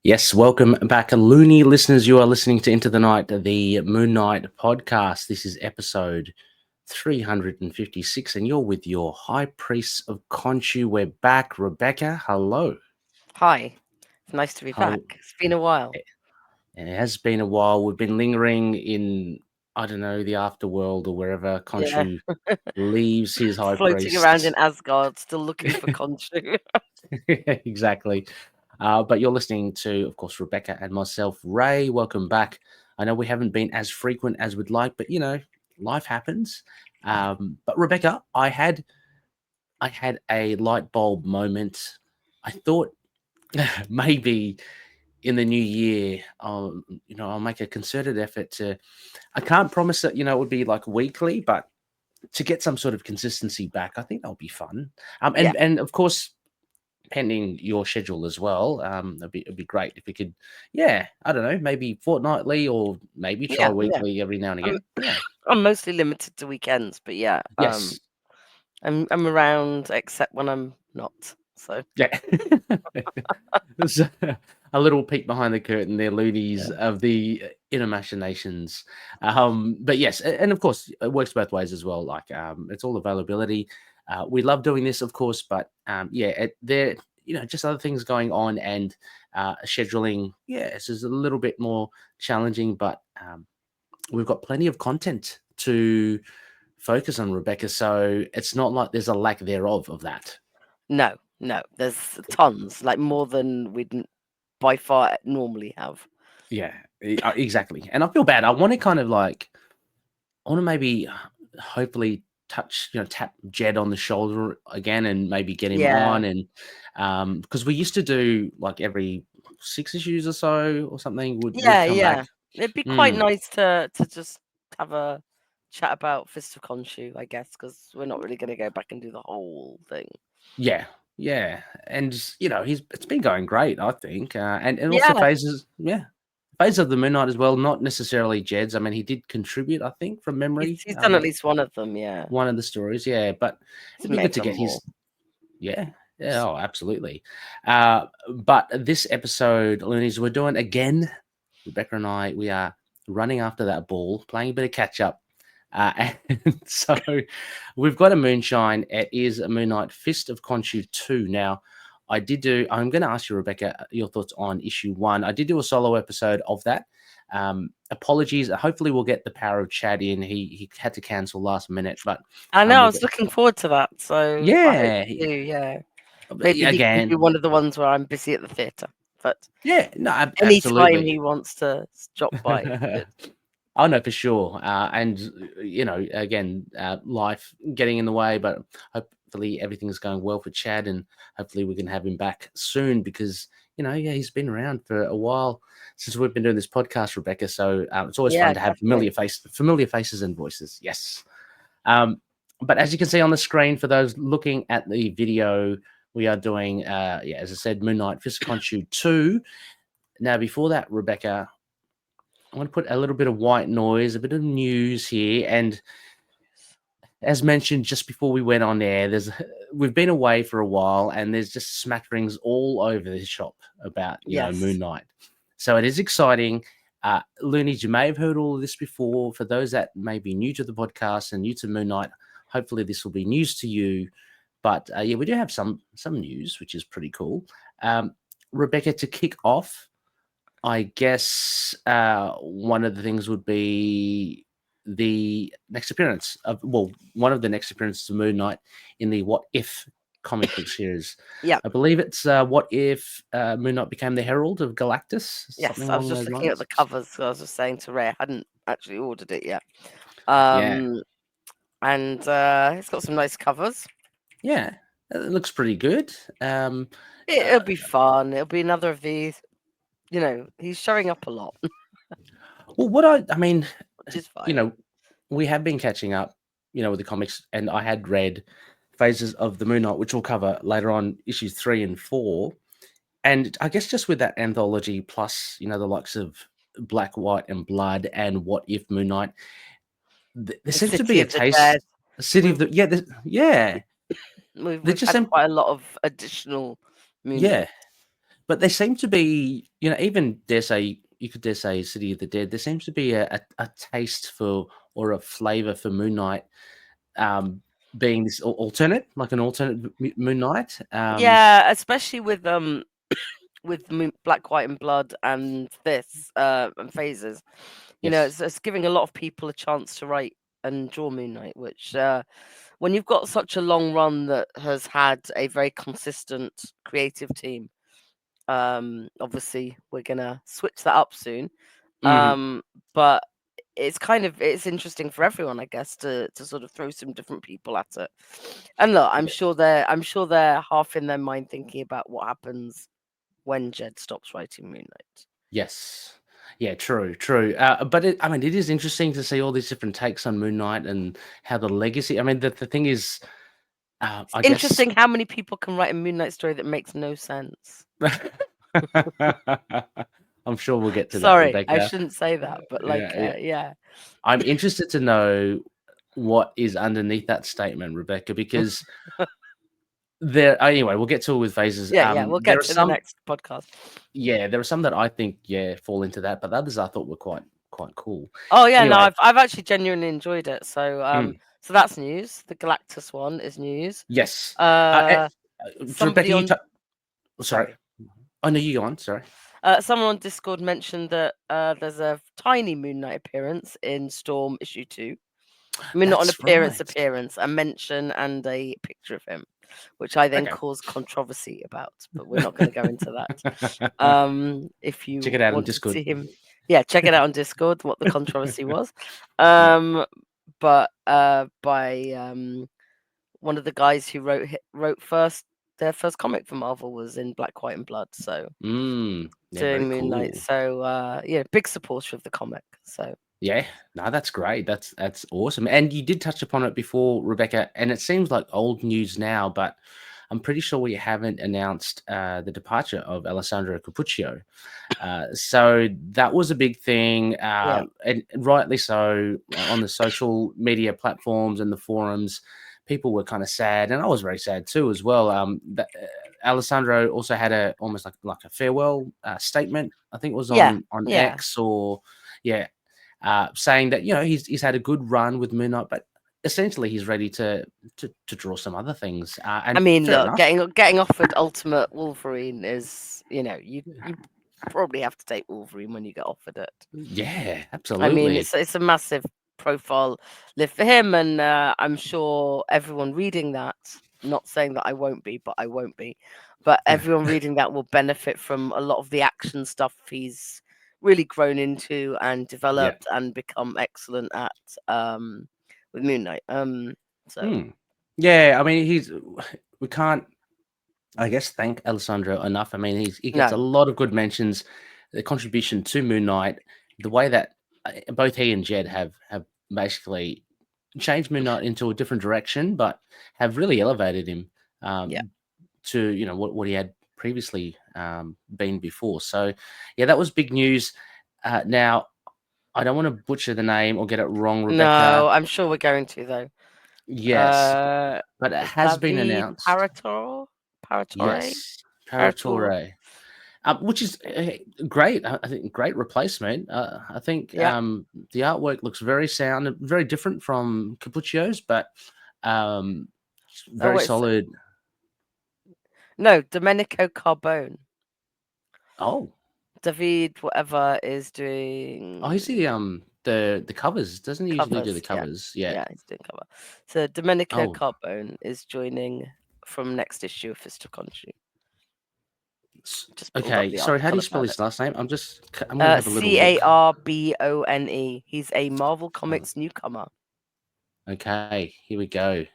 Yes, welcome back, loony listeners. You are listening to Into the Night, the Moon Knight podcast. This is episode 356, and you're with your High Priest of Khonshu. We're back. Rebecca, hello. Hi, it's nice to be back. It's been a while. It has been a while. We've been lingering in, I don't know, the afterworld or wherever Khonshu leaves his High Floating Priest. around in Asgard, still looking for Khonshu. Exactly. But you're listening to, of course, Rebecca and myself. Ray, welcome back. I know we haven't been as frequent as we'd like, but life happens. But Rebecca, I had a light bulb moment. I thought maybe in the new year, I'll make a concerted effort to. I can't promise that it would be like weekly, but to get some sort of consistency back, I think that'll be fun. And of course, pending your schedule as well, it'd be great if we could, I don't know, maybe fortnightly or maybe try weekly every now and again. I'm mostly limited to weekends, but Yes. I'm around except when I'm not. So Yeah. There's a little peek behind the curtain there, loonies of the inner machinations. But yes, and of course it works both ways as well. Like it's all availability. We love doing this, of course, but there just other things going on, and scheduling. This is a little bit more challenging, but we've got plenty of content to focus on, Rebecca. So it's not like there's a lack thereof of that. no, there's tons, like more than we'd by far normally have. Yeah, exactly. And I feel bad. I want to kind of like, I want to maybe hopefully tap Jed on the shoulder again and maybe get him on. And because we used to do like every 6 issues or so or something, would come back. It'd be quite nice to just have a chat about Fist of Khonshu, I guess, because we're not really going to go back and do the whole thing. Yeah, yeah. And it's been going great, I think. And also phases of the Moon Knight as well, not necessarily Jed's. I mean, he did contribute, I think, from memory. He's done at least one of them, One of the stories, but it'd be good to get his. Yeah, oh, absolutely. But this episode, Loonies, we're doing again. Rebecca and I, we are running after that ball, playing a bit of catch up. And so we've got a Moonshine. It is a Moon Knight Fist of Khonshu 2. Now, I'm going to ask you, Rebecca, your thoughts on issue 1. I did do a solo episode of that. Apologies. Hopefully we'll get the power of Chad in. He had to cancel last minute, but I know I was looking forward to that. So maybe again, he can be one of the ones where I'm busy at the theatre. But absolutely. Anytime he wants to drop by. Oh no, for sure. And again, life getting in the way, but hopefully everything's going well for Chad, and hopefully we can have him back soon because he's been around for a while since we've been doing this podcast, Rebecca. So it's always fun to have familiar faces and voices. Yes. But as you can see on the screen, for those looking at the video, we are doing, as I said, Moon Knight Fist of Khonshu 2. Now, before that, Rebecca, I want to put a little bit of white noise, a bit of news here. And as mentioned just before we went on air, we've been away for a while, and there's just smatterings all over the shop about Moon Knight. So it is exciting. Loonies, you may have heard all of this before. For those that may be new to the podcast and new to Moon Knight, hopefully this will be news to you. But we do have some news, which is pretty cool. Rebecca, to kick off, I guess one of the things would be the next appearance one of the next appearances of Moon Knight in the What If comic book series. Yeah, I believe it's What If Moon Knight became the Herald of Galactus. Yes, I was just looking at the covers. So I was just saying to Ray, I hadn't actually ordered it yet. And it's got some nice covers. Yeah, it looks pretty good. It'll be fun. It'll be another of these. He's showing up a lot. Well, which is fine. We have been catching up, with the comics, and I had read phases of the Moon Knight, which we'll cover later on, issues 3 and 4. And I guess just with that anthology, plus, the likes of Black, White, and Blood, and What If Moon Knight, there seems to be a taste. The City of the We've just had quite a lot of additional Moon Knight. but there seem to be, even dare say, you could dare say City of the Dead. There seems to be a taste for or a flavor for Moon Knight, being this alternate, like an alternate Moon Knight. Yeah, especially with Black, White, and Blood and this and Phases. Yes. It's giving a lot of people a chance to write and draw Moon Knight, which when you've got such a long run that has had a very consistent creative team, obviously we're gonna switch that up soon. But it's interesting for everyone, I guess, to sort of throw some different people at it. And look, I'm sure they're half in their mind thinking about what happens when Jed stops writing Moon Knight. Yes. Yeah, true. But it is interesting to see all these different takes on Moon Knight and how the legacy. I mean, the thing is, I guess. Interesting how many people can write a Moon Knight story that makes no sense. I'm sure we'll get to that, Sorry, Rebecca. I shouldn't say that, but yeah. I'm interested to know what is underneath that statement, Rebecca, because anyway, we'll get to it with Phases. Yeah, we'll get to the next podcast. Yeah, there are some that I think fall into that, but the others I thought were quite cool. Oh yeah, anyway. no, I've actually genuinely enjoyed it. So so that's news. The Galactus one is news. Yes. Somebody Rebecca, sorry. Oh no, you go on. Sorry. Someone on Discord mentioned that there's a tiny Moon Knight appearance in Storm issue 2. I mean, not an appearance, a mention and a picture of him, which I then caused controversy about, but we're not going to go into that. If you check it out on want Discord. to see him, yeah, check it out on Discord. What the controversy was, but by one of the guys who wrote their first comic for Marvel was in Black, White, and Blood. So doing Moon Knight. So big supporter of the comic. So yeah, no, that's great. That's awesome. And you did touch upon it before, Rebecca, and it seems like old news now, but I'm pretty sure we haven't announced the departure of Alessandro Cappuccio. So that was a big thing, and rightly so. On the social media platforms and the forums, people were kind of sad, and I was very sad too as well. Alessandro also had almost like a farewell statement. I think it was on X or saying that he's had a good run with Moon Knight, but essentially he's ready to draw some other things. And I mean, look, getting offered Ultimate Wolverine is you probably have to take Wolverine when you get offered it. Yeah, absolutely. I mean, it's a massive profile lift for him, and I'm sure everyone reading that, not saying that I won't be, but I won't be, but everyone reading that will benefit from a lot of the action stuff he's really grown into and developed and become excellent at with Moon Knight. Yeah, I mean, we can't, I guess, thank Alessandro enough. I mean, he gets a lot of good mentions. The contribution to Moon Knight, the way that both he and Jed have basically changed Moon Knight into a different direction, but have really elevated him to what he had previously been before. So yeah, that was big news. Now, I don't want to butcher the name or get it wrong, Rebecca. No, I'm sure we're going to though. Yes, but it has been announced. Paratore? Yes, Paratore. Which is great. I think great replacement. I think the artwork looks very sound and very different from Cappuccio's, but very solid. No, Domenico Carbone. Oh, David, whatever is doing. Oh, he's the covers, doesn't he? Usually do the covers. Yeah, he's doing cover. So Domenico Carbone is joining from next issue of Fist of Khonshu. Okay, sorry, how do you spell his last name? I'm gonna have a little Carbone. He's a Marvel Comics newcomer. Okay, here we go.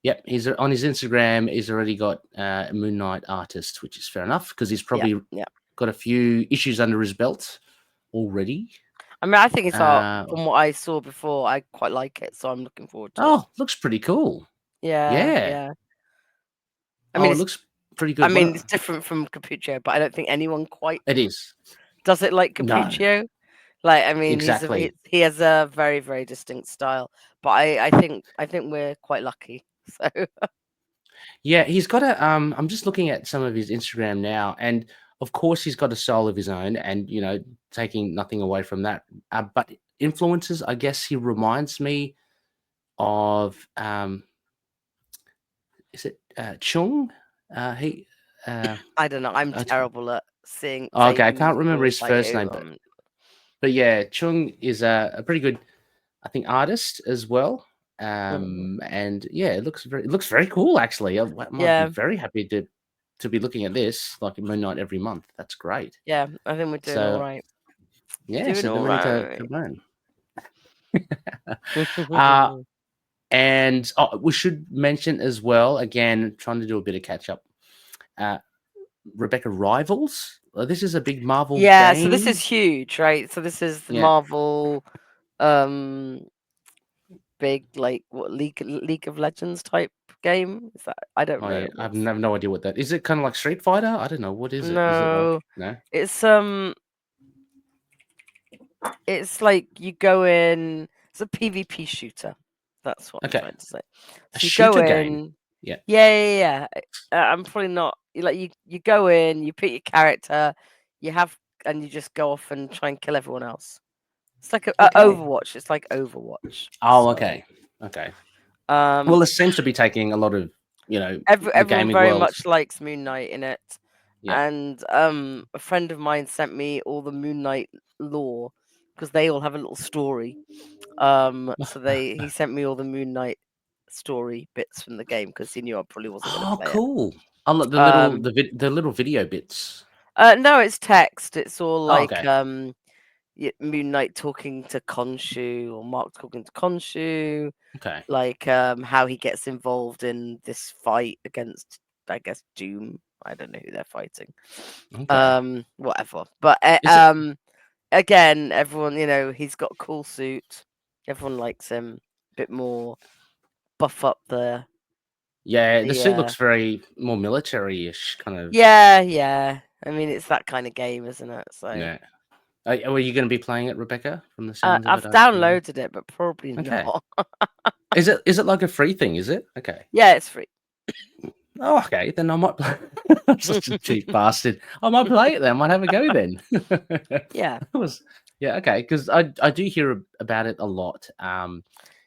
Yep, he's on his Instagram. He's already got Moon Knight artist, which is fair enough because he's probably got a few issues under his belt already. I mean, I think it's art from what I saw before. I quite like it, so I'm looking forward to it. Oh, looks pretty cool. Yeah. I mean, it looks pretty good. I mean, it's different from Cappuccio, but I don't think anyone quite does it like Cappuccio. No. Like, I mean, exactly. he has a very, very distinct style, but I think we're quite lucky. So yeah, he's got I'm just looking at some of his Instagram now, and of course, he's got a style of his own, and taking nothing away from that. But influences, I guess, he reminds me of is it Chung? He. I don't know. I'm I terrible at saying Okay, I who's can't remember his influenced by first who. name, but yeah, Chung is a pretty good, I think, artist as well. And yeah, it looks very cool actually. I'd be Yeah, very happy to be looking at this like at Moon Knight every month. That's great. yeah. I think we're doing all So right. yeah, Doing so then all we need to right. learn. uh, and we should mention as well, again, trying to do a bit of catch up. Uh, Rebecca Rivals. This is a big Marvel Yeah, so this is game. huge, right? So this is the Yeah. Marvel um big like what League of Legends type game. Is that I don't Oh yeah, know I have what's no idea what that is. It kind of like Street Fighter? I don't know. What is it? Is it like no. no? It's it's like you go in, it's a PvP shooter. That's what I'm Okay, trying to say. a So you go shooter game. in, Yeah. yeah. I'm probably not like you go in, you pick your character, you have and you just go off and try and kill everyone else. It's like a Okay. Overwatch. It's like Overwatch. Oh, So okay. Okay. um Well, it seems to be taking a lot of the everyone gaming very world. much likes Moon Knight in it. Yeah. And a friend of mine sent me all the Moon Knight lore because they all have a little story. So he sent me all the Moon Knight story bits from the game because he knew I probably wasn't going to Oh, play it. cool. I like Um, the little video bits. no, it's text. It's all Oh, like okay. Moon Knight talking to Khonshu or Mark talking to Khonshu, Okay. like how he gets involved in this fight against, I guess, Doom. I don't know who they're fighting. Okay. Whatever. But Is it? again, everyone, he's got a cool suit. Everyone likes him. A bit more buff up Yeah, the suit the looks very more military-ish kind of. yeah. I mean, it's that kind of game, isn't it? So Yeah. Are you going to be playing it, Rebecca? From the sounds of it, I've I presume. downloaded it, but probably Okay. not. Is it like a free thing? Is it? Okay. Yeah, it's free. Oh, okay. Then I might play. I'm such a cheap bastard. I might play it then. I might have a go then. Yeah. That was yeah. Okay. Because I do hear about it a lot. And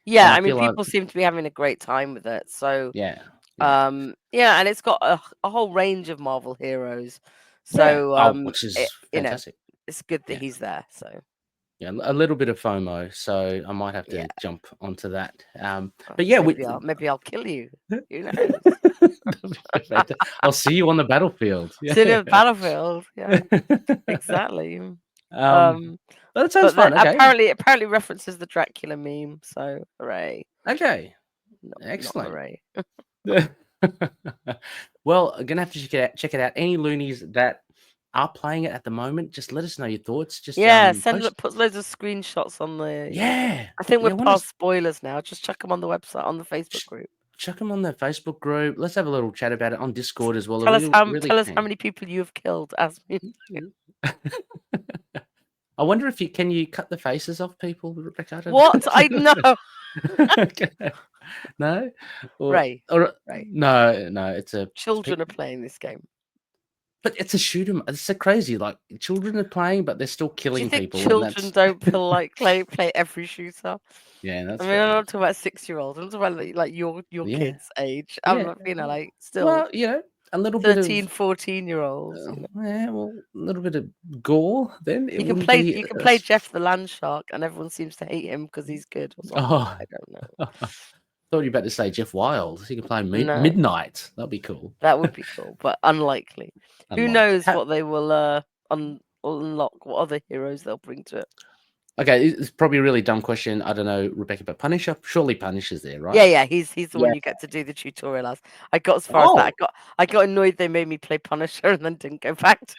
Yeah, I I mean, feel like people seem to be having a great time with it. So, yeah, yeah, yeah, and it's got a whole range of Marvel heroes. yeah. So, Oh, which is you know, fantastic. it's good that Yeah, he's there. So, yeah. A little bit of FOMO, so I might have yeah, to jump onto that. But yeah, maybe I'll kill you. Who knows? that'll be perfect. I'll see you on the battlefield. See you Yeah. on the battlefield. Yeah, exactly. um, Um, but that sounds but fun. Okay. apparently references the Dracula meme. So, hooray! Okay. Not Excellent. hooray. Well, I'm gonna have to check it out. Any loonies that are playing it at the moment, just let us know your thoughts. Just Yeah, post. put loads of screenshots on the. Yeah, I think we're yeah. Want to past spoilers now. Just chuck them on the website on the Facebook group. chuck them on the Facebook group. Let's have a little chat about it on Discord as well. I really, really Tell us how can. many people you have killed as me. I wonder if you cut the faces off people, Rebecca? I don't What? I know. know. Okay. No, Ray. or Right. no. It's Children are playing this game. but it's a shoot 'em. It's so crazy. Like children are playing, but they're still Do you killing think people, and children that's don't feel like play every shooter? yeah, I that's mean, fair I'm not enough. talking about 6-year-olds. I'm talking about like your Yeah, kids' age. I'm yeah. not, like still Well, a little bit of 13, 14-year-olds. yeah, well, a little bit of gore. Then it wouldn't be. You can play Jeff the Land Shark, and everyone seems to hate him because he's good or something. Oh, I don't know. thought you were about to say Jeff Wild. He can play No, Midnight. That'd be cool. that would be cool, but unlikely. Who Unlike. knows what they will unlock? What other heroes they'll bring to it? Okay, it's probably a really dumb question. I don't know, Rebecca, but Punisher. Surely Punisher's there, right? Yeah. He's the Yeah. one you get to do the tutorial as. I got as far as Oh. that. I got annoyed they made me play Punisher and then didn't go back to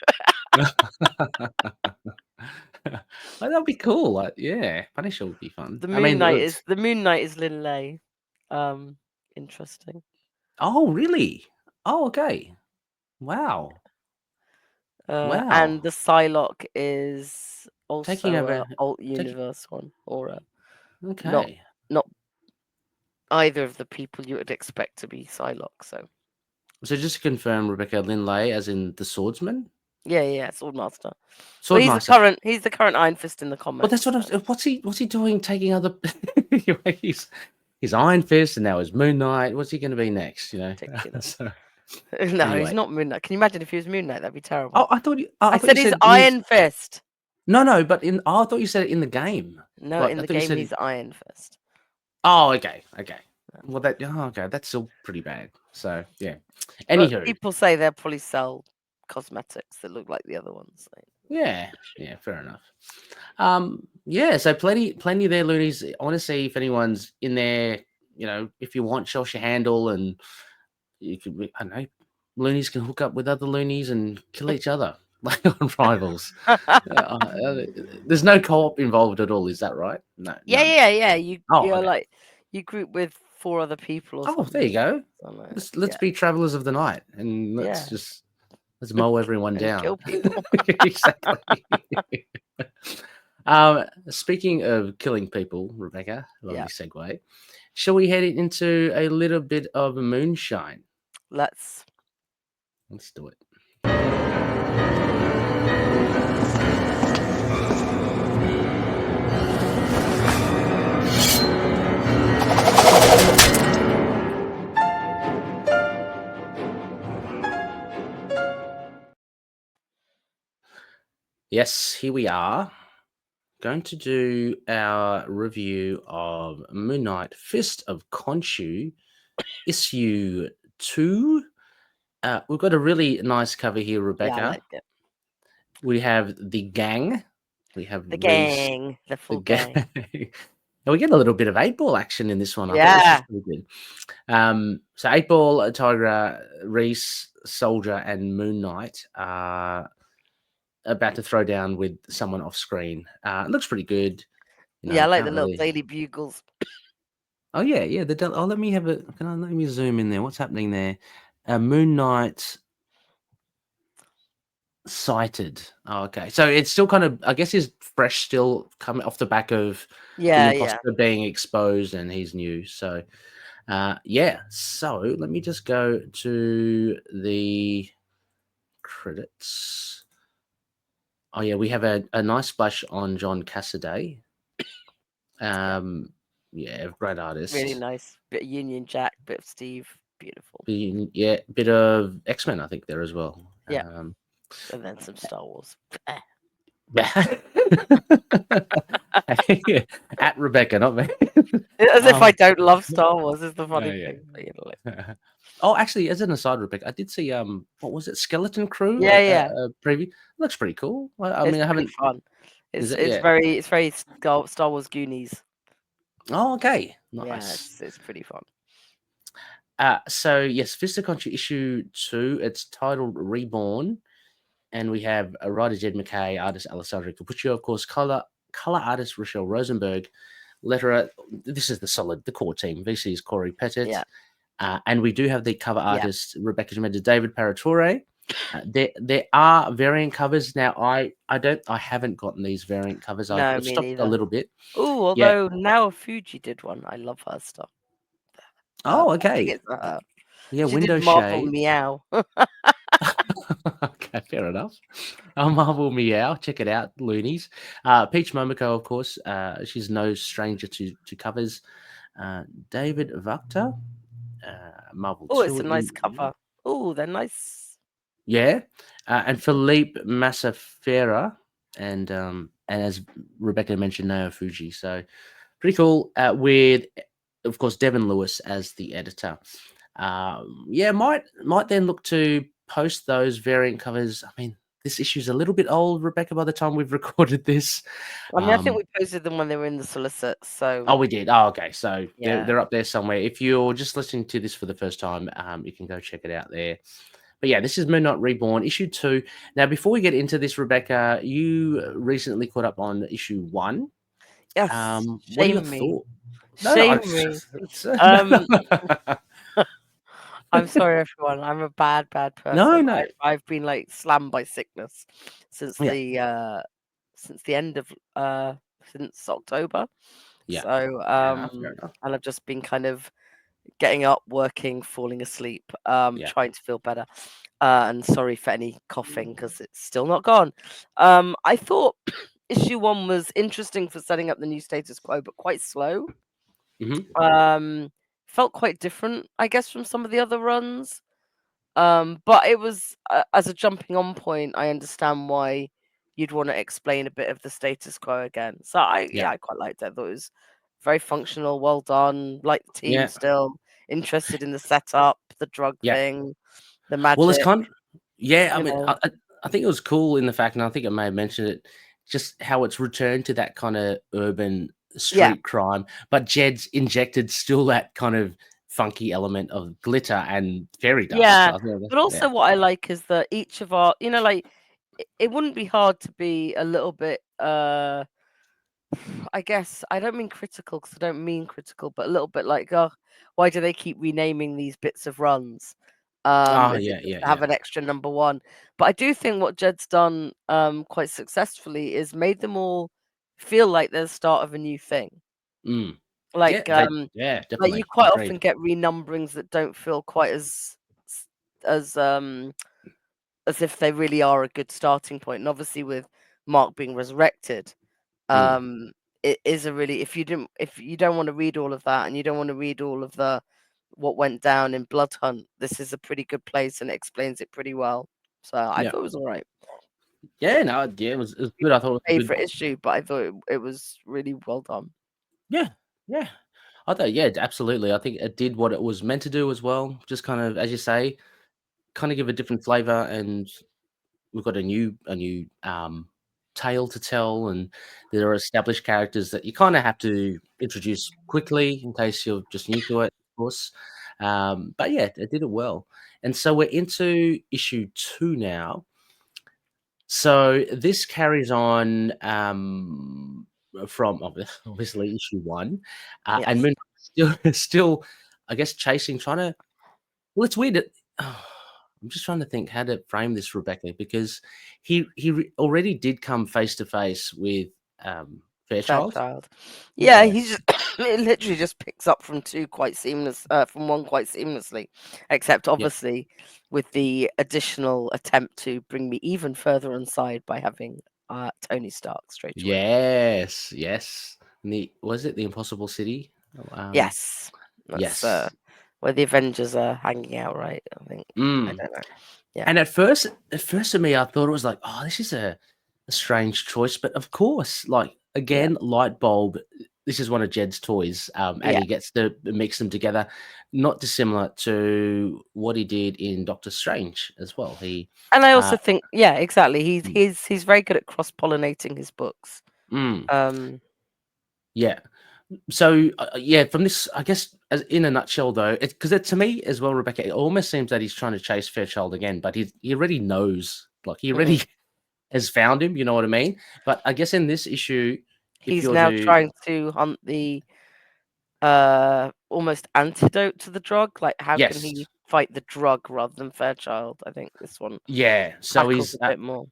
Oh, that'd be cool. Like, yeah, Punisher would be fun. The I mean, Moon Knight is Lin Lei. Interesting. oh, really? Oh, okay. Wow. And Wow. the Psylocke is Taking also a over. alt Taking. universe one, or not Okay. not either of the people you would expect to be Psylocke. So So just to confirm, Rebecca, Lin Lei, as in the swordsman. Yeah, Swordmaster. Well, Swordmaster. He's the current Iron Fist in the Well, that's comics. what I was. What's he doing? Taking other. He's Iron Fist, and now he's Moon Knight. What's he going to be next? Ridiculous. So No, he's anyway. not Moon Knight. Can you imagine if he was Moon Knight? That'd be terrible. Oh, I thought you. I I thought you said he's said he's. Iron Fist. No, but I thought you said it in the game. No, Like in I the thought you game said. he's Iron Fist. Oh, okay. Well, okay. That's still pretty bad. So yeah. But Anywho, people say they'll probably sell cosmetics that look like the other ones. yeah, fair enough. Yeah. So plenty there, loonies. I want to see if anyone's in there. If you want, show us your handle, and you could. I don't know. Loonies can hook up with other loonies and kill each other like on Rivals. There's no co-op involved at all. Is that right? No, none. Yeah. Oh, You're okay. like you group with 4 other people or something. Oh, there you go. Something. Let's be travelers of the night, and let's mow everyone And down. kill people. Exactly. Speaking of killing people, Rebecca, lovely segue. Shall we head into a little bit of moonshine? Let's do it. Yes, here we are. Going to do our review of Moon Knight Fist of Khonshu, issue 2. We've got a really nice cover here, Rebecca. Yeah, I like it. We have the gang. We have the gang, the full gang. And we get a little bit of 8-ball action in this one. I thought this was pretty good. So 8-ball, Tigra, Reese, Soldier, and Moon Knight are about to throw down with someone off screen. It looks pretty good. I like the little Daily Bugles. Oh yeah. Let me have it. Let me zoom in there. What's happening there? Moon Knight sighted. Oh, okay. So it's still kind of, I guess, he's fresh, still coming off the back of the imposter being exposed, and he's new. So, So let me just go to the credits. Oh yeah, we have a nice splash on John Cassaday. Great artist. Really nice. Bit of Union Jack, bit of Steve. Beautiful. Yeah, bit of X-Men, I think, there as well. Yeah. And then some Star Wars. Yeah. At Rebecca, not me. As if I don't love Star Wars is the funny thing. Oh, actually, as an aside, Rebecca, I did see what was it, Skeleton Crew? Preview. Looks pretty cool. I mean, I haven't. Fun. It's very Star Wars Goonies. Oh, okay, nice. Yeah, it's pretty fun. So yes, Fist of Khonshu issue 2. It's titled Reborn, and we have a writer Jed MacKay, artist Alessandro Cappuccio, of course, color artist Rachelle Rosenberg, letterer. This is the core team. VC is Cory, Petit. And we do have the cover artist Rebecca Jameda, David Paratore. There are variant covers now. I haven't gotten these variant covers. I've stopped a little bit. Oh, although now Fuji did one. I love her stuff. Oh, okay. Yeah, she Window did Marvel Shade. Meow. Okay, fair enough. Marvel Meow, check it out, loonies. Peach Momoko, of course. She's no stranger to covers. David Vukta, Marvel. Oh, it's a nice cover. Oh, they're nice. Yeah, and Philippe Massafera, and as Rebecca mentioned, Nao Fuji. So pretty cool. With, of course, Devin Lewis as the editor. Might then look to post those variant covers. I mean, this issue's a little bit old, Rebecca, by the time we've recorded this. I mean, I think we posted them when they were in the solicit. So we did. Oh, okay. So they're up there somewhere. If you're just listening to this for the first time, you can go check it out there. But yeah, this is Moon Knight Reborn, issue 2. Now, before we get into this, Rebecca, you recently caught up on issue 1. Yes. What are your thoughts? Shame me. I'm sorry, everyone. I'm a bad person. No. I've been slammed by sickness since the end of since October. Yeah. So and I've just been kind of getting up, working, falling asleep, Yeah. trying to feel better. And sorry for any coughing because it's still not gone. I thought issue 1 was interesting for setting up the new status quo, but quite slow. Hmm. Felt quite different, I guess, from some of the other runs. But it was as a jumping on point. I understand why you'd want to explain a bit of the status quo again. So Yeah. I quite liked it. I thought it was very functional, well done. Like the team Yeah. still interested in the setup, the drug Yeah. thing, the Well, it's magic. kind of, yeah, I You mean, know, I think it was cool in the fact, and I think I may have mentioned it, just how it's returned to that kind of urban yeah, street crime, but Jed's injected still that kind of funky element of glitter and fairy dust. yeah. I think, But yeah. also, what I like is that each of our, like it wouldn't be hard to be a little bit I guess I don't mean critical because I don't mean critical, but a little bit like, oh, why do they keep renaming these bits of runs? Oh, Is it yeah, just yeah, to yeah. have an extra number one? But I do think what Jed's done quite successfully is made them all feel like they're the start of a new thing. Mm. Yeah, Like yeah, like you definitely quite often agreed. get renumberings that don't feel quite s- as as if they really are a good starting point. And obviously with Mark being resurrected, Mm. um it is a really, if you don't want to read all of that and you don't want to read all of the what went down in Blood Hunt, this is a pretty good place and it explains it pretty well. So I Yeah, thought it was all right. yeah, no, yeah, it was good. I thought it was a good. Favorite issue, but I thought it was really well done. Yeah, yeah. I thought, yeah, absolutely. I think it did what it was meant to do as well. Just kind of, as you say, kind of give a different flavor, and we've got a new tale to tell, and there are established characters that you kind of have to introduce quickly in case you're just new to it, of course. But yeah, it did it well. And so we're into issue 2 now. So this carries on from obviously issue 1, and Yes. Moon still, I guess, chasing, trying to. Well, it's weird. I'm just trying to think how to frame this, Rebecca, because already did come face to face with Fairchild. Fairchild. Yeah, Yeah, he's just it literally just picks up from two quite seamless, from one quite seamlessly, except yeah, obviously with the additional attempt to bring me even further inside by having Tony Stark straight away. yes, yes. And was it the Impossible City? Yes, that's Yes. where the Avengers are hanging out, right? I think. I Mm. don't know. Yeah, And at first to me, I thought it was like, oh, this is a strange choice, but of course, like yeah, again, light bulb. This is one of Jed's toys, and yeah. he gets to mix them together, not dissimilar to what he did in Doctor Strange as well. He, And I also uh, think, yeah, exactly. He's mm, he's he's very good at cross pollinating his books. mm, Um, yeah. So yeah, from this, I guess, as in a nutshell, though, because to me as well, Rebecca, it almost seems that he's trying to chase Fairchild again, but he already knows, like he already mhm. has found him. You know what I mean? But I guess in this issue, if He's you're now to, trying to hunt the almost antidote to the drug. Like, how can yes, he fight the drug rather than Fairchild? I think this one yeah. So tackles he's a bit more.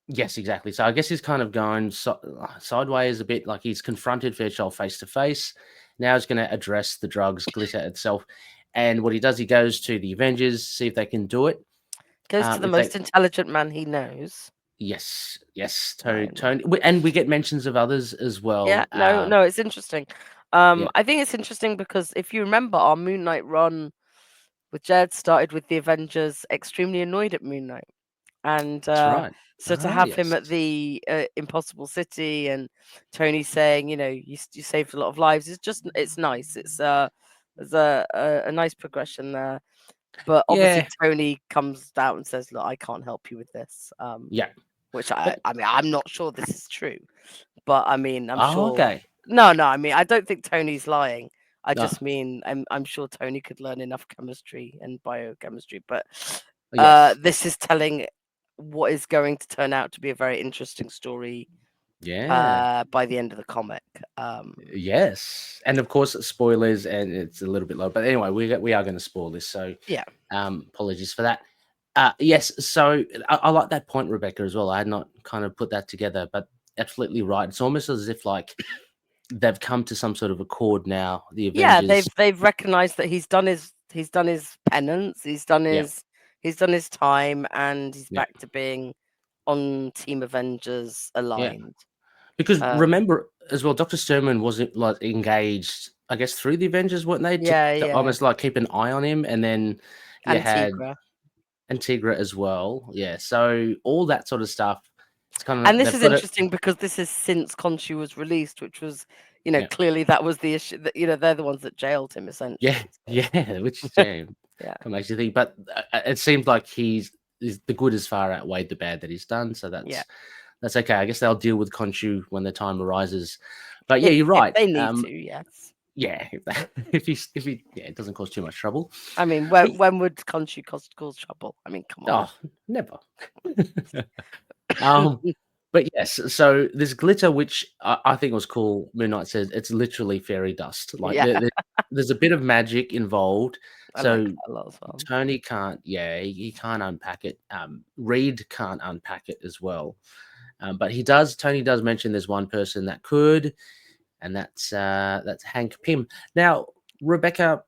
yes, exactly. So I guess he's kind of going sideways a bit. Like he's confronted Fairchild face to face. Now he's going to address the drugs glitter itself. And what he does, he goes to the Avengers, see if they can do it. Goes to the If they, most intelligent man he knows. yes, yes, I know. Tony, and we get mentions of others as Yeah, well. no, no, it's interesting. Yeah, I think it's interesting because if you remember, our Moon Knight run with Jed started with the Avengers extremely annoyed at Moon Knight. And that's right. so to Ah, have him yes, at the Impossible City and Tony saying, you saved a lot of lives, it's nice. There's a nice progression there. But obviously yeah, Tony comes out and says, "Look, I can't help you with this," yeah. which But I mean I'm not sure this is true, but I mean I'm oh, sure. okay. No, no, I mean I don't think Tony's lying. I Ah, just mean I'm sure Tony could learn enough chemistry and biochemistry, but yes, this is telling what is going to turn out to be a very interesting story yeah. by the end of the comic. Yes, and of course, spoilers, and it's a little bit low, but anyway, we are going to spoil this, so Yeah, apologies for that. Yes, so I like that point, Rebecca, as well. I had not kind of put that together, but absolutely right. It's almost as if like they've come to some sort of accord now. The Yeah, Avengers, they've recognised that he's done his penance. yeah, He's done his time, and he's yeah, back to being on Team Avengers yeah. aligned. Because Um, remember as well, Doctor Sturman wasn't like engaged. I guess through the Avengers, weren't they, yeah, to yeah. almost like keep an eye on him, and then you had Antigra. Antigua as well. Yeah, so all that sort of stuff. It's kind And of this they've is got it. interesting because this is since Khonshu was released, which was, Yeah, clearly that was the issue. That they're the ones that jailed him yeah, essentially. So, yeah. Which is yeah, yeah, that makes you think. But it seems like the good has far outweighed the bad that he's done. So yeah. that's okay. I guess they'll deal with Khonshu when the time arises. But yeah, If you're if right. they need to, yes. Yeah, if he yeah, it doesn't cause too much trouble. I mean, But when would Khonshu cause trouble? I mean, come on. oh, never. um, but yes, so this glitter, which I think was cool. Moon Knight says it's literally fairy dust. Like Yeah, there's a bit of magic involved. I like So that a lot as well. Tony can't, yeah, he can't unpack it. Reed can't unpack it as well. But he does. Tony does mention there's one person that could, and that's Hank Pym. Now, Rebecca,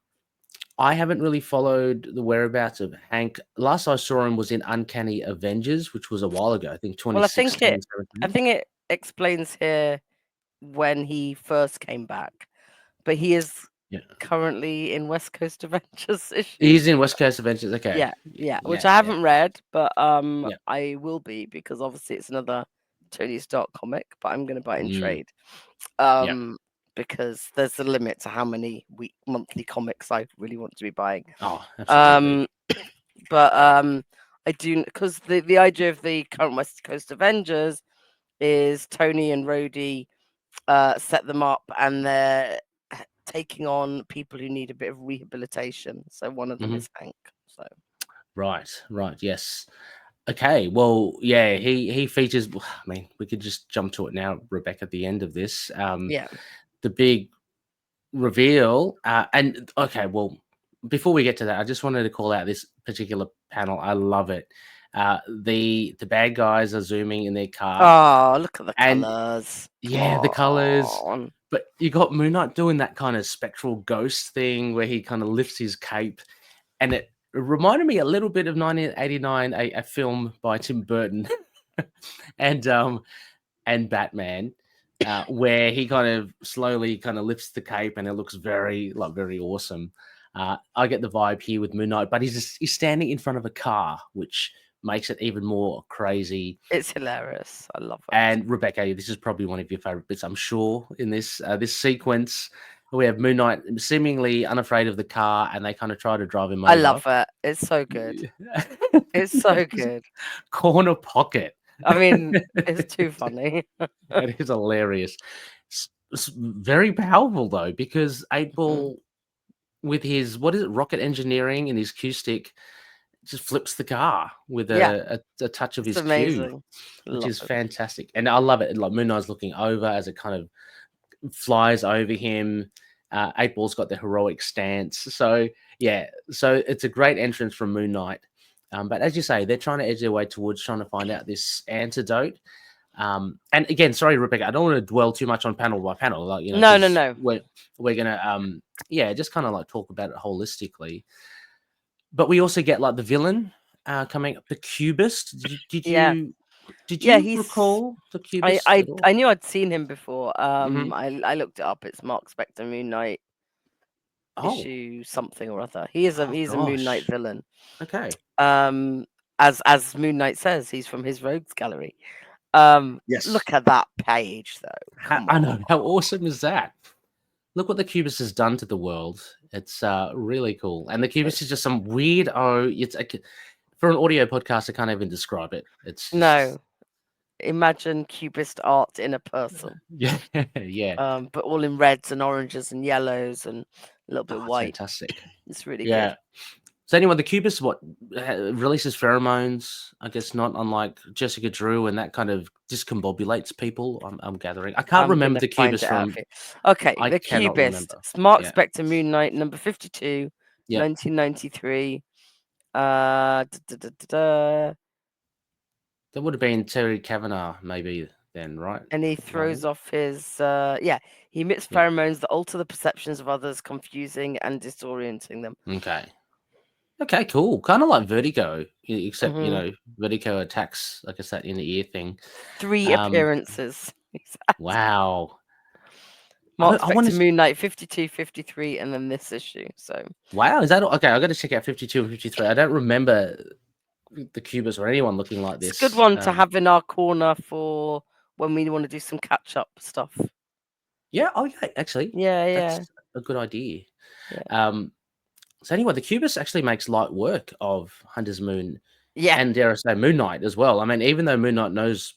I haven't really followed the whereabouts of Hank. Last I saw him was in Uncanny Avengers, which was a while ago. I think Well, 2016, I 17. think it explains here when he first came back, but he is Yeah, currently in West Coast Avengers issue. he's in West Coast Avengers. Okay, Yeah, yeah, which yeah, I yeah, haven't read, but yeah, I will be because obviously it's another Tony Stark comic, but I'm going to buy it in mm, trade. yeah. Because there's a limit to how many monthly comics I really want to be buying. Oh, absolutely. Um, but I do, because the idea of the current West Coast Avengers is Tony and Rhodey set them up, and they're taking on people who need a bit of rehabilitation. So one of them Hmm. is Hank. So Right, right, yes. Okay, well, yeah, he features. I mean, we could just jump to it now, Rebecca. At the end of this, yeah. the big reveal. And okay, well, before we get to that, I just wanted to call out this particular panel. I love it. The bad guys are zooming in their car, Oh, look at the and colors. Come yeah, the colors. on. But you got Moon Knight doing that kind of spectral ghost thing where he kind of lifts his cape, and it reminded me a little bit of 1989, a film by Tim Burton, and Batman, where he kind of slowly kind of lifts the cape and it looks very awesome. I get the vibe here with Moon Knight, but he's standing in front of a car, which makes it even more crazy. It's hilarious. I love it. And Rebecca, this is probably one of your favorite bits, I'm sure, in this sequence. We have Moon Knight seemingly unafraid of the car, and they kind of try to drive him I over. love it. It's so good. It's so good. Corner pocket. I mean, it's too funny. That is hilarious. Very powerful though, because Mhm. April with his what is it, rocket engineering and his Q stick just flips the car with Yeah, a touch of it's his Q, amazing. which Love is it. fantastic. And I love it. Like Moon Knight's looking over as it kind of flies over him. April's got the heroic stance. So yeah, so it's a great entrance from Moon Knight. But as you say, they're trying to edge their way towards trying to find out this antidote. And again, sorry, Rebecca, I don't want to dwell too much on panel by panel, like No, no, because no. we're gonna yeah, just kind of like talk about it holistically. But we also get like the villain coming up, the Cubist. Yeah, Did yeah. you He's. recall the Cubist at all? I knew I'd seen him before. Hmm. I looked it up. It's Mark Spector Moon Knight Oh, issue something or other. oh He's a Moon Knight gosh. villain. Okay. Um, as Moon Knight says, he's from his rogues gallery. Yes. Look at that page though. Come I know. How on. awesome is that? Look what the Cubist has done to the world. It's really cool. And the Cubist is It's just some weird. Oh, it's for an audio podcast. I can't even describe it. It's just no. Imagine cubist art in a person. yeah, yeah. But all in reds and oranges and yellows and a little bit Oh, it's white. fantastic. It's really good. Yeah. So anyway, the Cubist releases pheromones. I guess not unlike Jessica Drew, and that kind of discombobulates people. I'm gathering. I can't I'm remember gonna the find Cubist it out from. for you. Okay, I the cannot cubist. remember. Mark Yeah. Spector Moon Knight, number 52, Yeah. 1993. Da, da, da, da, da. That would have been Terry Kavanagh, maybe. then, right? And he throws off his he emits pheromones that alter the perceptions of others, confusing and disorienting them. Okay. Okay, cool. Kind of like Vertigo, except Mhm. Vertigo attacks, like I said, in the ear thing. 3 appearances. Wow. Mark I want Spector to. Moon Knight 52, 53, and then this issue. So Wow, is that okay? I got to check out 52 and 53. I don't remember the Cubers or anyone looking like it's a good this. one to have in our corner for when we want to do some catch up stuff. Yeah. Oh, yeah. Actually, Yeah. that's a good idea. Yeah. So anyway, the Cubist actually makes light work of Hunter's Moon Yeah. and, dare I say, Moon Knight as well. I mean, even though Moon Knight knows,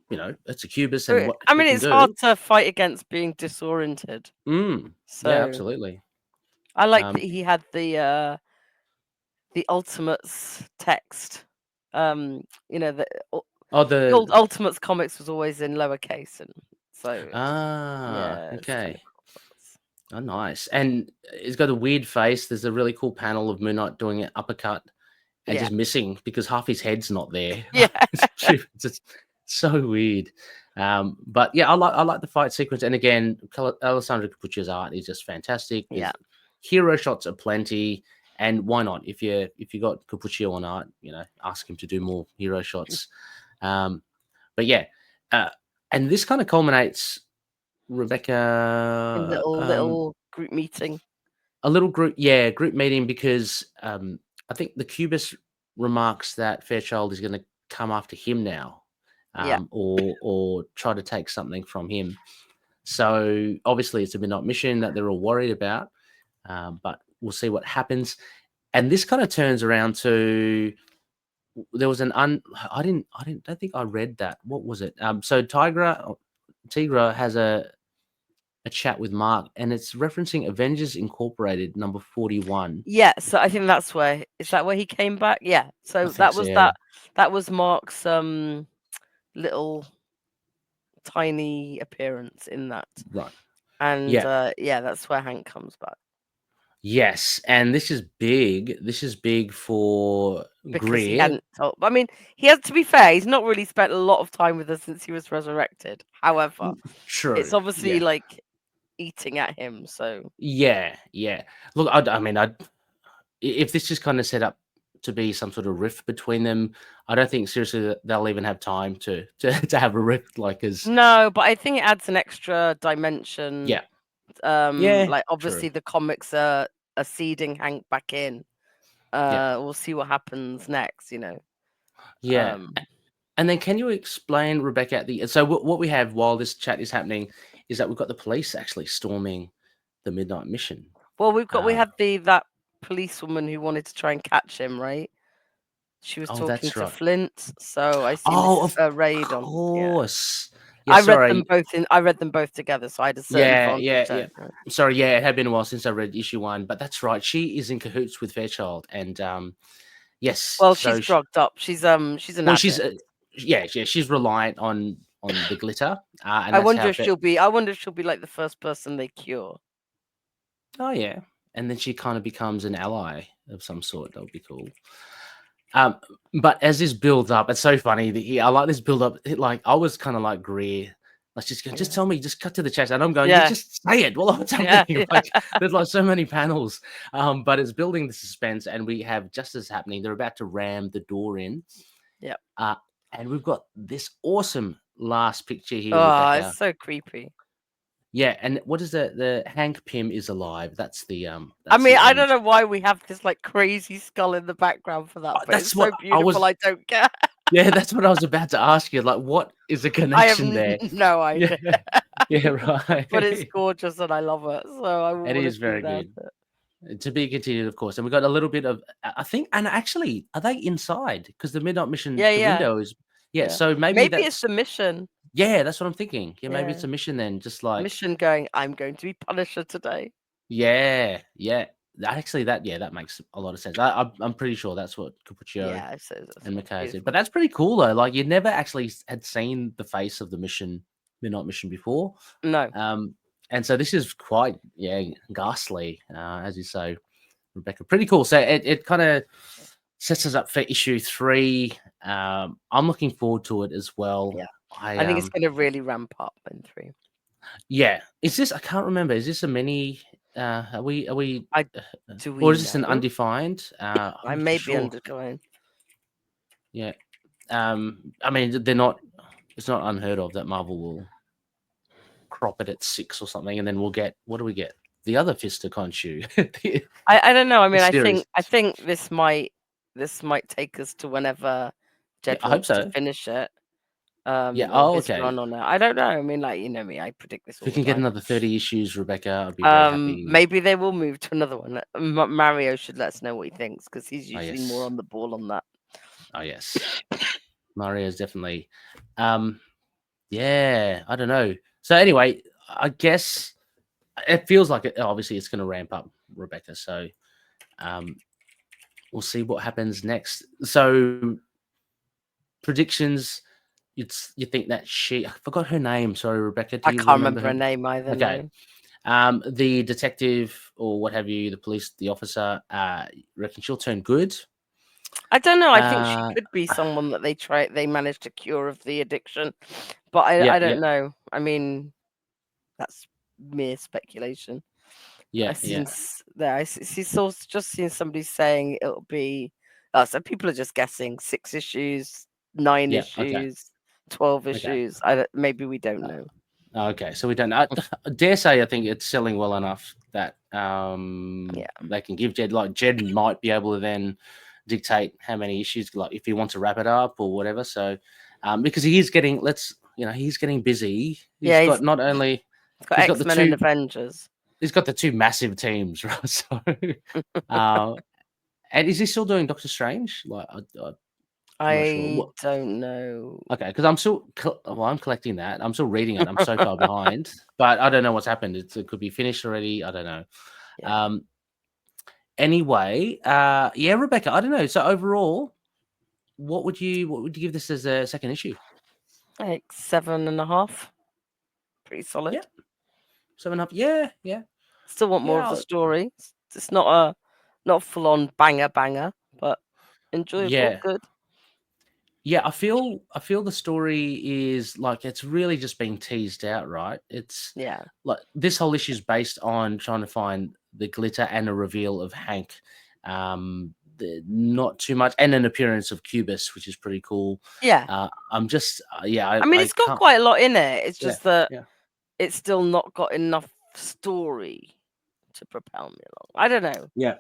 it's a Cubist and what I he mean, can it's do. hard to fight against being disoriented. Yeah, So absolutely. I like that he had the Ultimates text. The The old Ultimates comics was always in lowercase, and so it's kind of okay. cool. Oh, nice. And he's got a weird face. There's a really cool panel of Moon Knight doing an uppercut and Yeah. just missing because half his head's not there. Yeah. It's just so weird. But yeah, I like the fight sequence. And again, Alessandro Cappuccio's art is just fantastic. Yeah. Hero shots are plenty. And why not? If you got Cappuccio on art, ask him to do more hero shots. But yeah, and this kind of culminates Rebecca. Little group meeting. A little group meeting because I think the Cubist remarks that Fairchild is going to come after him now, or try to take something from him. So obviously it's a midnight mission that they're all worried about, but we'll see what happens. And this kind of turns around to there was I don't think I read that. What was it? So Tigra has a chat with Mark, and it's referencing Avengers Incorporated number 41. Yeah, so I think that's where he came back? Yeah. So that was yeah. that was Mark's little tiny appearance in that. Right. And Yeah. that's where Hank comes back. Yes, and this is big. This is big for Because he Greer. hadn't told. I mean, he has to be fair, he's not really spent a lot of time with us since he was resurrected. However, True. it's obviously yeah. like eating at him. So Yeah. Look, I mean, if this is kind of set up to be some sort of rift between them, I don't think seriously that they'll even have time to have a rift no, but I think it adds an extra dimension. Yeah. Like obviously true. the comics are seeding Hank back in. We'll see what happens next. Yeah. And then can you explain, Rebecca, so what we have while this chat is happening is that we've got the police actually storming the midnight mission. Well, we had that policewoman who wanted to try and catch him, right? She was talking to Flint, so I see this is a raid on. Of course. Yeah, I read them both together, so I had a certain advantage. Yeah. Sorry, it had been a while since I read issue 1, but that's right. She is in cahoots with Fairchild, and yes. Well, she's drugged up. She's an addict. She's reliant on the glitter. And I wonder if she'll be like the first person they cure. Oh yeah, and then she kind of becomes an ally of some sort. That would be cool. But as this builds up, it's so funny. I like this build up. Like I was kind of like Greer. Let's just tell me, just cut to the chase. And I'm going, you just say it while I'm telling you. Like there's like so many panels. But it's building the suspense, and we have just as happening. They're about to ram the door in. Yeah. And we've got this awesome last picture here. Oh, Rebecca. it's so creepy. Yeah, and what is the Hank Pym is alive? That's the I mean, I don't know why we have this like crazy skull in the background for that, but that's it's so beautiful. I don't care. Yeah, that's what I was about to ask you. Like, what is the connection there? I have no idea. Yeah, right. But it's gorgeous, and I love it. So it is very good. To be continued, of course. And we got a little bit of, I think, and actually, are they inside? Because the midnight mission, the window is, so maybe it's the mission. Yeah, that's what I'm thinking. Yeah, maybe it's a mission then, just like mission going. I'm going to be Punisher today. Yeah. Actually, that makes a lot of sense. I'm pretty sure that's what Cappuccio and MacKay did. But that's pretty cool though. Like you never actually had seen the face of the midnight mission before. No. And so this is quite ghastly, as you say, Rebecca. Pretty cool. So it kind of sets us up for issue 3. I'm looking forward to it as well. Yeah. I think it's going to really ramp up in 3. Yeah. Is this? I can't remember. Is this a mini? Are we? Do Or we is this an know? undefined? I'm I not may be sure. undergoing. Yeah. I mean, they're not. It's not unheard of that Marvel will crop it at 6 or something, and then we'll get, what do we get? The other Fist of Khonshu. I don't know. I mean, series. I think this might take us to whenever Yeah, Jed I hope wants to so. finish it. Yeah. Or Oh, his okay. run on it. I don't know. I mean, like, you know me, I predict this If we all the can get time. another 30 issues, Rebecca, I'd be very happy. Maybe they will move to another one. Mario should let us know what he thinks because he's Oh, usually more yes. on the ball on that. Oh, yes. Mario's definitely. Yeah, I don't know. So anyway, I guess it feels like it. Obviously, it's going to ramp up, Rebecca. So we'll see what happens next. So predictions. You think that I forgot her name. Sorry, Rebecca. Do I you can't remember remember her her? name either. Okay. No. The detective or what have you, the police, the officer, reckon she'll turn good. I don't know. I think she Uh, could be someone that they managed to cure of the addiction, but yeah, I yeah, don't know. I mean, that's mere speculation. yeah, yeah, Just seen somebody saying it'll be. So people are just guessing 6 issues, 9 yeah. Okay, issues, 12 okay. issues. Maybe we don't know. Okay, so we don't. I dare say, I think it's selling well enough that Yeah. they can give Jed, like Jed might be able to then dictate how many issues, like if he wants to wrap it up or whatever. So because he is getting, he's getting busy. He's Yeah, got not only he's got he's got the X-Men and two Avengers. he's got the two massive teams, right? So uh, and is he still doing Doctor Strange? Like I'm not sure. I don't know. Okay, because I'm still I'm collecting that. I'm still reading it. I'm so far behind, but I don't know what's happened. It could be finished already. I don't know. Yeah. Anyway, yeah, Rebecca. I don't know. So overall, what would you give this as a second issue? Like 7.5. Pretty solid. Yeah, 7.5. Yeah, yeah, Still want more of the yeah, story. It's not full on banger, but enjoyable, yeah. good. Yeah, I feel the story is like it's really just being teased out, right? It's Yeah. like this whole issue is based on trying to find the glitter and a reveal of Hank. Not too much, and an appearance of Cubus, which is pretty cool. Yeah. I'm just, yeah, I mean, I it's got can't. quite a lot in it. It's Yeah, just that yeah. it's still not got enough story to propel me along. I don't know. Yeah.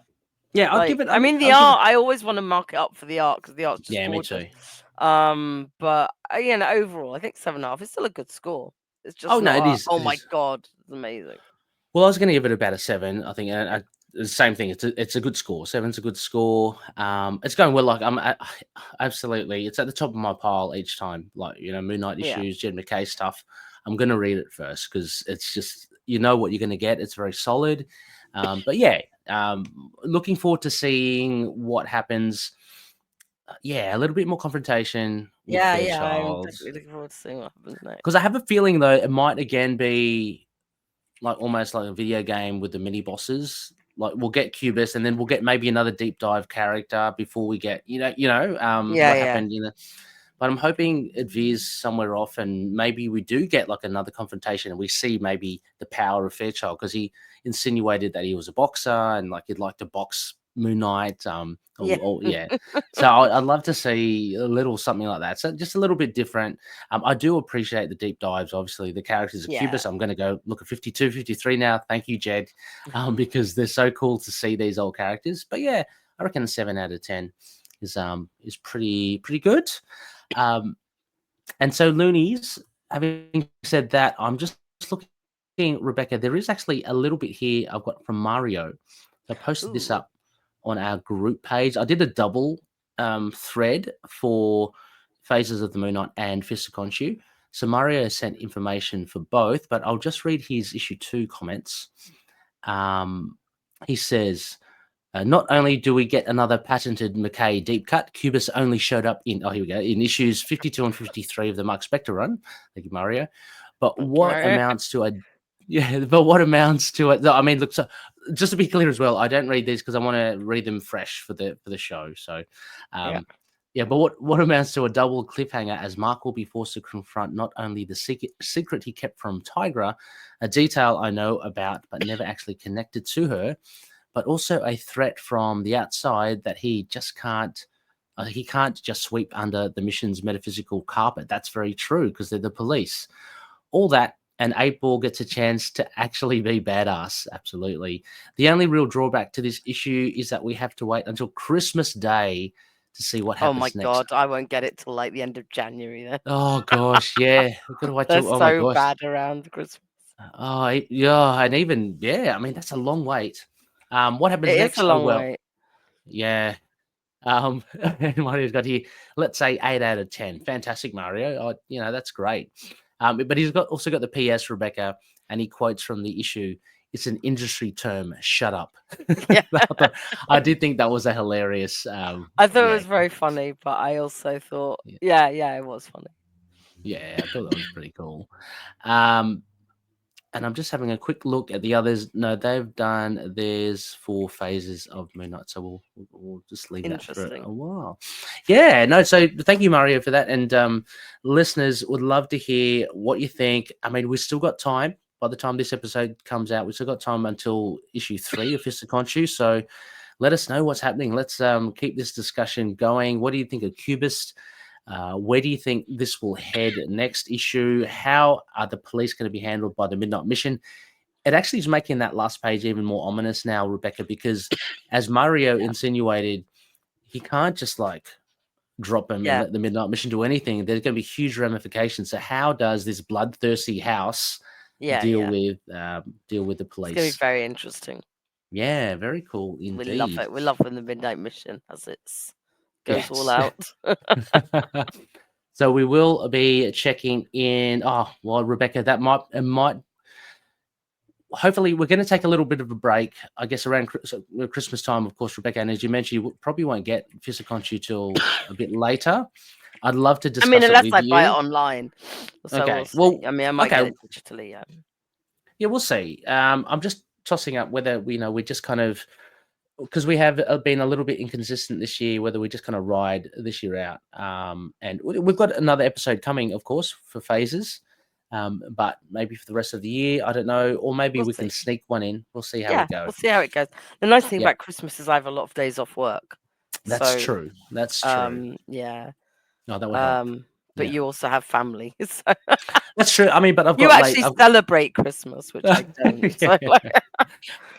Yeah, I'll Like, give it. I mean, the I'll give it. art, I always want to mark it up for the art because the art's just Yeah, me gorgeous. too. But overall, I think 7.5 is still a good score. It's just Oh no, it not is. oh It my is. god, it's amazing. Well, I was going to give it about a 7. I think, and the same thing. It's a good score. 7's a good score. It's going well. Like absolutely. It's at the top of my pile each time. Like Moon Knight Yeah. issues, Jed MacKay stuff. I'm going to read it first because it's just what you're going to get. It's very solid. But yeah, looking forward to seeing what happens. Yeah, a little bit more confrontation with Yeah, I'm Fairchild. definitely looking forward to seeing what happens next. Because I have a feeling though it might again be like almost like a video game with the mini bosses. Like we'll get Cubist, and then we'll get maybe another deep dive character before we get what Yeah. happened. But I'm hoping it veers somewhere off, and maybe we do get like another confrontation, and we see maybe the power of Fairchild because he insinuated that he was a boxer and like he'd like to box Moon Knight. Yeah. Yeah. So I'd love to see a little something like that. So just a little bit different. I do appreciate the deep dives. Obviously, the characters are Yeah. Cubist. I'm going to go look at 52, 53 now. Thank you, Jed, because they're so cool to see these old characters. But yeah, I reckon a 7 out of 10 is pretty good. And so Loonies, having said that, I'm just looking, Rebecca. There is actually a little bit here I've got from Mario. I posted this Ooh. up on our group page. I did a double thread for Phases of the Moon Knight and Fist of Khonshu. So Mario sent information for both, but I'll just read his issue 2 comments. He says, not only do we get another patented MacKay deep cut, Cubist only showed up in issues 52 and 53 of the Mark Spector run. Thank you, Mario. But what amounts to a I mean, look, so just to be clear as well, I don't read these because I want to read them fresh for the show. So Yeah, but what amounts to a double cliffhanger as Mark will be forced to confront not only the secret he kept from Tigra, a detail I know about but never actually connected to her, but also a threat from the outside that he can't just sweep under the mission's metaphysical carpet. That's very true because they're the police. All that, and 8 Ball gets a chance to actually be badass. Absolutely. The only real drawback to this issue is that we have to wait until Christmas Day to see what Oh my happens next. god, I won't get it till like the end of January then. Oh gosh, yeah, we've got to wait They're till. Oh my so gosh. bad around Christmas. Oh yeah, and even yeah, I mean that's a long wait. What happens It is a next? Oh long well, wait. yeah. And Mario's got here, let's say 8 out of 10. Fantastic, Mario. That's great. But he's also got the PS, Rebecca, and he quotes from the issue. It's an industry term. Shut up. Yeah. I did think that was a hilarious. I thought it Yeah, was very funny, but I also thought, yeah, yeah, it was funny. yeah. I thought that was pretty cool. Um, And I'm just having a quick look at the others. No, they've done theirs 4 phases of Moon Knight, so we'll just leave that for Interesting. a while. Yeah, no. So thank you, Mario, for that. And listeners would love to hear what you think. I mean, we've still got time. By the time this episode comes out, we've still got time until issue 3 of Fist of Khonshu. So let us know what's happening. Let's keep this discussion going. What do you think of Cubist? Where do you think this will head next issue? How are the police going to be handled by the Midnight Mission? It actually is making that last page even more ominous now, Rebecca, because as Mario insinuated, he can't just like drop him and Yeah, let the Midnight Mission do anything. There's going to be huge ramifications. So how does this bloodthirsty house yeah. deal with the It's going to be police? very interesting. Yeah, very cool We love indeed. it. We love when the Midnight Mission as it goes all Yes. out. So we will be checking in. Oh, well, Rebecca, that might. Hopefully, we're going to take a little bit of a break, I guess, around Christmas time, of course, Rebecca. And as you mentioned, you probably won't get Fist of Khonshu till a bit later. I'd love to I discuss mean, it unless with I buy it you. online, so we'll Okay. see. Well, I mean, I might get okay. it digitally. Yeah. Yeah, we'll see. I'm just tossing up whether we just kind of, because we have been a little bit inconsistent this year, whether we just kind of ride this year out. And we've got another episode coming, of course, for phases. But maybe for the rest of the year, I don't know, or maybe We'll we see. can sneak one in. We'll see how we Yeah, go. we'll see how it goes. The nice thing Yeah, about Christmas is I have a lot of days off work. that's So, true. That's true. yeah. No, that would help. But Yeah, you also have family, so that's true. I mean, but I've you got like, actually celebrate Christmas, which I don't. yeah, So, like,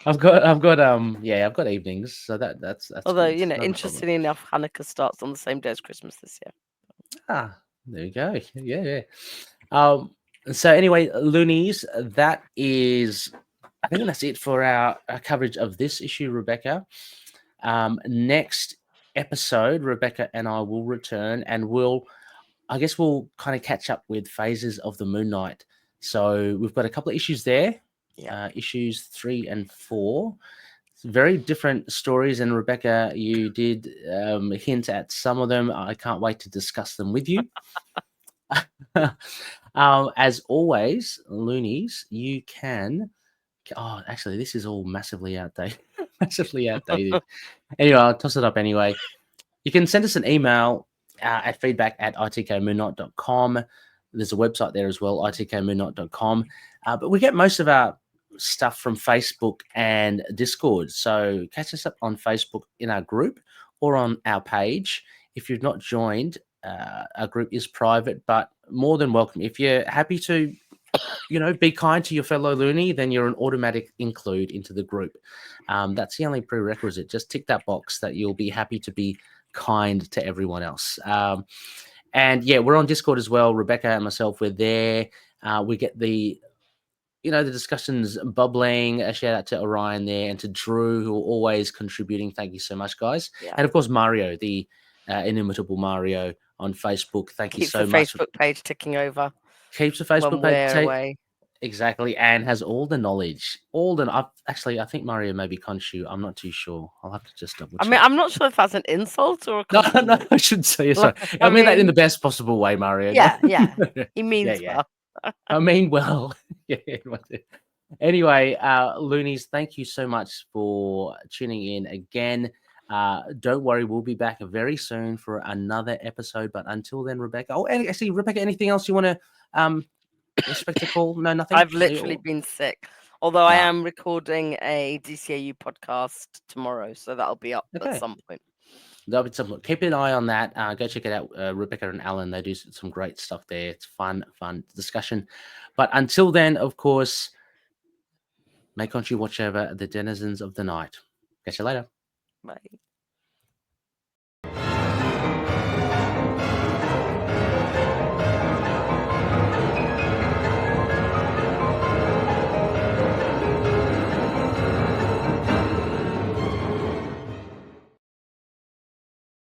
I've got evenings, so that's although good. Not a problem. interestingly enough, Hanukkah starts on the same day as Christmas this year. Ah, there you go. Yeah, yeah. So anyway, Loonies, that is, I think that's it for our coverage of this issue, Rebecca. Next episode, Rebecca and I will return, and I guess we'll kind of catch up with phases of the Moon Knight. So we've got a couple of issues there, Yeah. issues 3 and 4. Very different stories, and Rebecca, you did hint at some of them. I can't wait to discuss them with you. As always, Loonies, you can. Oh, actually, this is all massively outdated. Massively outdated. Anyway, I'll toss it up anyway. You can send us an email at feedback@itkmoonnight.com. There's a website there as well, itkmoonnight.com. But we get most of our stuff from Facebook and Discord. So catch us up on Facebook in our group or on our page. If you've not joined, our group is private, but more than welcome. If you're happy to, be kind to your fellow loony, then you're an automatic include into the group. That's the only prerequisite. Just tick that box that you'll be happy to be kind to everyone else. And yeah, we're on Discord as well. Rebecca and myself, we're there. We get the discussions bubbling. A shout out to Orion there and to Drew, who are always contributing. Thank you so much, guys. Yeah. And of course, Mario, the inimitable Mario on Facebook. Thank you Keeps so the much. Facebook page ticking over Keeps the Facebook when page we're away. exactly, and has all the knowledge. I think Mario may be Khonshu. I'm not too sure. I'll have to just double I check. mean, I'm not sure if that's an insult or a No, compliment. I shouldn't say. Sorry, I mean that in the best possible way, Mario. Yeah, yeah. He means yeah. well. I mean, well, yeah. Anyway, Loonies, thank you so much for tuning in again. Don't worry, we'll be back very soon for another episode. But until then, Rebecca. Oh, and actually, Rebecca, anything else you want to expect to call? No, nothing. I've literally been sick. Although I Ah. am recording a DCAU podcast tomorrow, so that'll be up at Okay. some point. There'll be some. Keep an eye on that. Go check it out. Rebecca and Alan, they do some great stuff there. It's fun discussion. But until then, of course, may Khonshu watch over the denizens of the night. Catch you later. Bye.